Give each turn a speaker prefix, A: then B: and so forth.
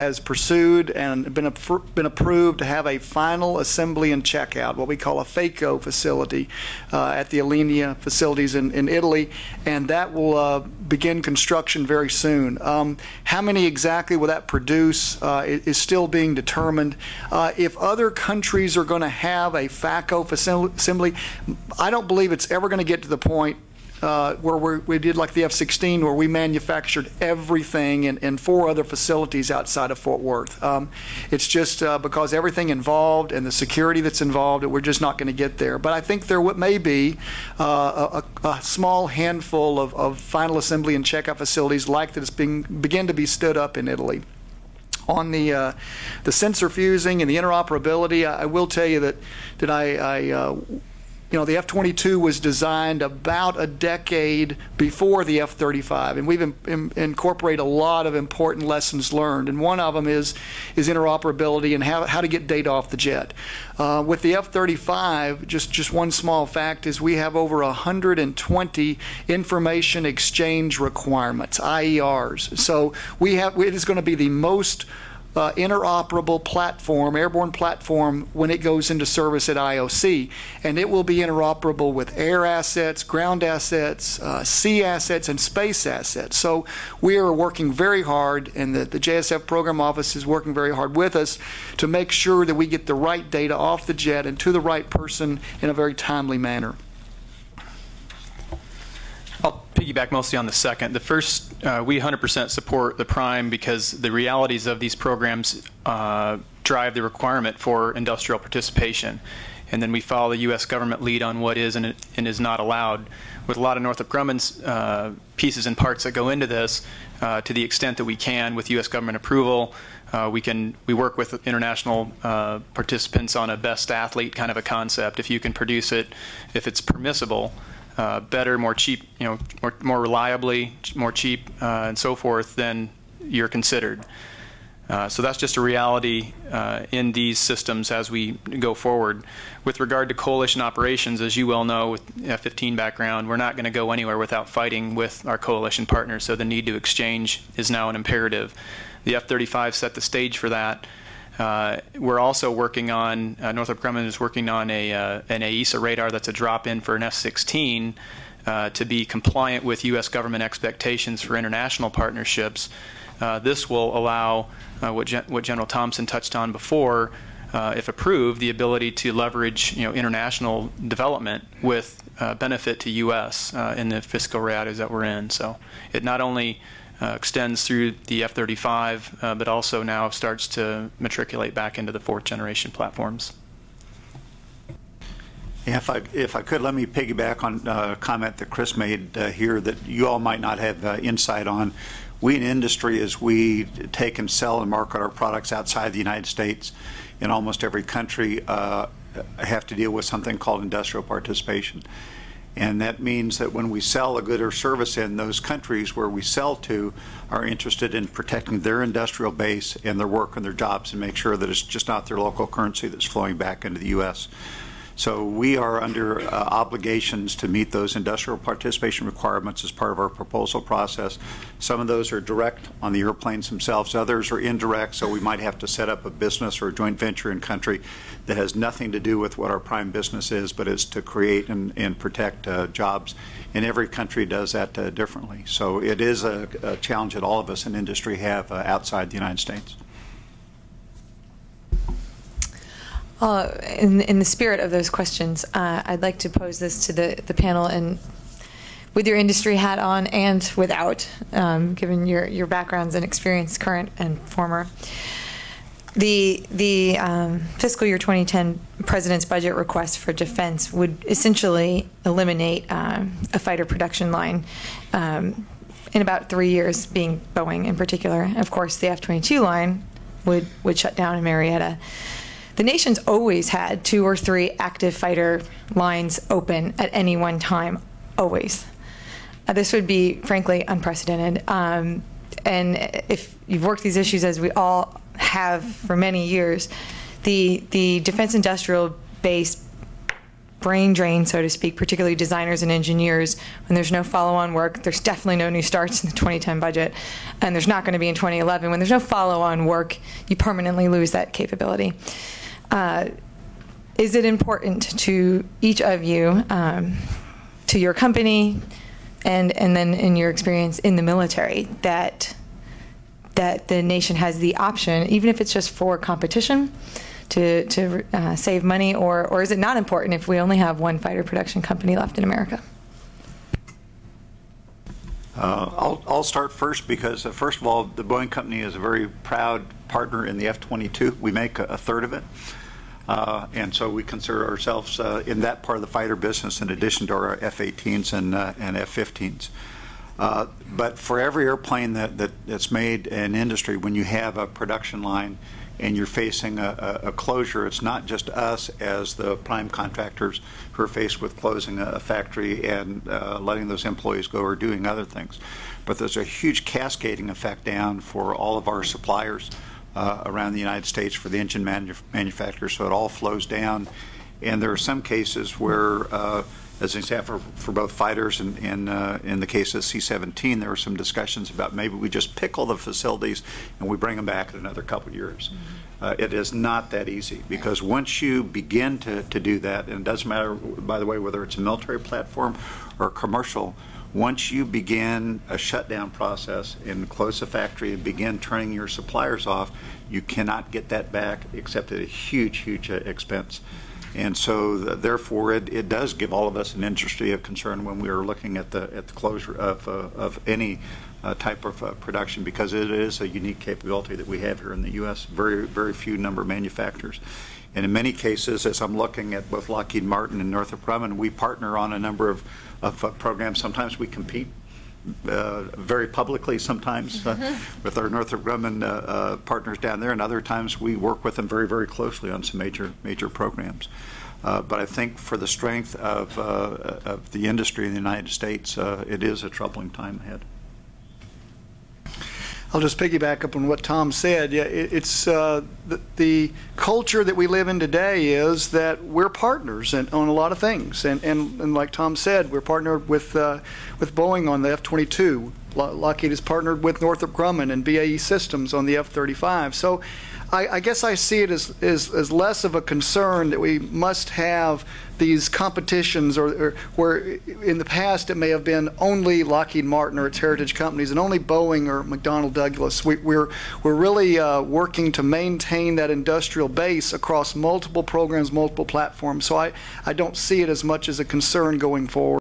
A: has pursued and been approved to have a final assembly and checkout, what we call a FACO facility, at the Alenia facilities in Italy, and that will begin construction very soon. How many exactly will that produce is still being determined. If other countries are going to have a FACO assembly, I don't believe it's ever going to get to the point where we did like the F-16, where we manufactured everything in 4 other facilities outside of Fort Worth. It's just because everything involved and the security that's involved, we're just not going to get there. But I think there may be a small handful of final assembly and checkout facilities like that is begin to be stood up in Italy. On the sensor fusing and the interoperability, I will tell you that you know, the F-22 was designed about a decade before the F-35, and we've incorporated a lot of important lessons learned. And one of them is interoperability and how to get data off the jet. With the F-35, just one small fact is we have over 120 information exchange requirements, IERs. So it is going to be the most interoperable platform, airborne platform, when it goes into service at IOC. And it will be interoperable with air assets, ground assets, sea assets, and space assets. So we are working very hard, and the JSF program office is working very hard with us to make sure that we get the right data off the jet and to the right person in a very timely manner.
B: I'll piggyback mostly on the second. The first, we 100% support the prime because the realities of these programs drive the requirement for industrial participation. And then we follow the U.S. government lead on what is and is not allowed. With a lot of Northrop Grumman's pieces and parts that go into this, to the extent that we can with U.S. government approval, we work with international participants on a best athlete kind of a concept. If you can produce it, if it's permissible, better, more cheap, you know, more reliably, more cheap, and so forth, then you're considered. So that's just a reality in these systems as we go forward. With regard to coalition operations, as you well know, with F-15 background, we're not going to go anywhere without fighting with our coalition partners, so the need to exchange is now an imperative. The F-35 set the stage for that. We're also working on, Northrop Grumman is working on an AESA radar that's a drop-in for an F-16 to be compliant with U.S. government expectations for international partnerships. This will allow what General Thompson touched on before, if approved, the ability to leverage international development with benefit to U.S. In the fiscal realities that we're in. So it not only extends through the F-35, but also now starts to matriculate back into the 4th generation platforms.
C: Yeah, if I could, let me piggyback on a comment that Chris made here that you all might not have insight on. We in industry, as we take and sell and market our products outside the United States, in almost every country, have to deal with something called industrial participation. And that means that when we sell a good or service in those countries where we sell to are interested in protecting their industrial base and their work and their jobs and make sure that it's just not their local currency that's flowing back into the U.S. So we are under obligations to meet those industrial participation requirements as part of our proposal process. Some of those are direct on the airplanes themselves. Others are indirect, so we might have to set up a business or a joint venture in country that has nothing to do with what our prime business is, but is to create and protect jobs. And every country does that differently. So it is a challenge that all of us in industry have outside the United States.
D: In the spirit of those questions, I'd like to pose this to the panel, and with your industry hat on and without, given your backgrounds and experience, current and former. The fiscal year 2010 President's budget request for defense would essentially eliminate a fighter production line in about 3 years, being Boeing in particular. Of course, the F-22 line would shut down in Marietta. The nation's always had 2 or 3 active fighter lines open at any one time, always. This would be, frankly, unprecedented. And if you've worked these issues, as we all have for many years, the defense industrial base brain drain, so to speak, particularly designers and engineers. When there's no follow-on work, there's definitely no new starts in the 2010 budget, and there's not going to be in 2011. When there's no follow-on work, you permanently lose that capability. Is it important to each of you, to your company, and then in your experience in the military, that the nation has the option, even if it's just for competition, to save money, or is it not important if we only have one fighter production company left in America?
C: I'll start first because, first of all, the Boeing company is a very proud partner in the F-22. We make a third of it. And so we consider ourselves in that part of the fighter business in addition to our F-18s and F-15s. But for every airplane that's made in industry, when you have a production line and you're facing a closure, it's not just us as the prime contractors who are faced with closing a factory and letting those employees go or doing other things. But there's a huge cascading effect down for all of our suppliers around the United States, for the engine manufacturers, so it all flows down. And there are some cases where, as an example, for both fighters and in the case of C-17, there were some discussions about maybe we just pickle the facilities and we bring them back in another couple of years. It is not that easy, because once you begin to do that, and it doesn't matter, by the way, whether it's a military platform or commercial, once you begin a shutdown process and close the factory and begin turning your suppliers off, you cannot get that back except at a huge, huge expense. And so, therefore, it does give all of us an industry of concern when we are looking at the closure of any type of production, because it is a unique capability that we have here in the U.S. Very, very few number of manufacturers. And in many cases, as I'm looking at both Lockheed Martin and Northrop Grumman, we partner on a number of programs. Sometimes we compete very publicly, sometimes with our Northrop Grumman partners down there, and other times we work with them very, very closely on some major programs. But I think for the strength of the industry in the United States, it is a troubling time ahead.
A: I'll just piggyback up on what Tom said. Yeah, it's the culture that we live in today is that we're partners on a lot of things, and like Tom said, we're partnered with Boeing on the F-22. Lockheed is partnered with Northrop Grumman and BAE Systems on the F-35. So I guess I see it as less of a concern that we must have these competitions, or where in the past it may have been only Lockheed Martin or its heritage companies and only Boeing or McDonnell Douglas. We're really working to maintain that industrial base across multiple programs, multiple platforms. So I don't see it as much as a concern going forward.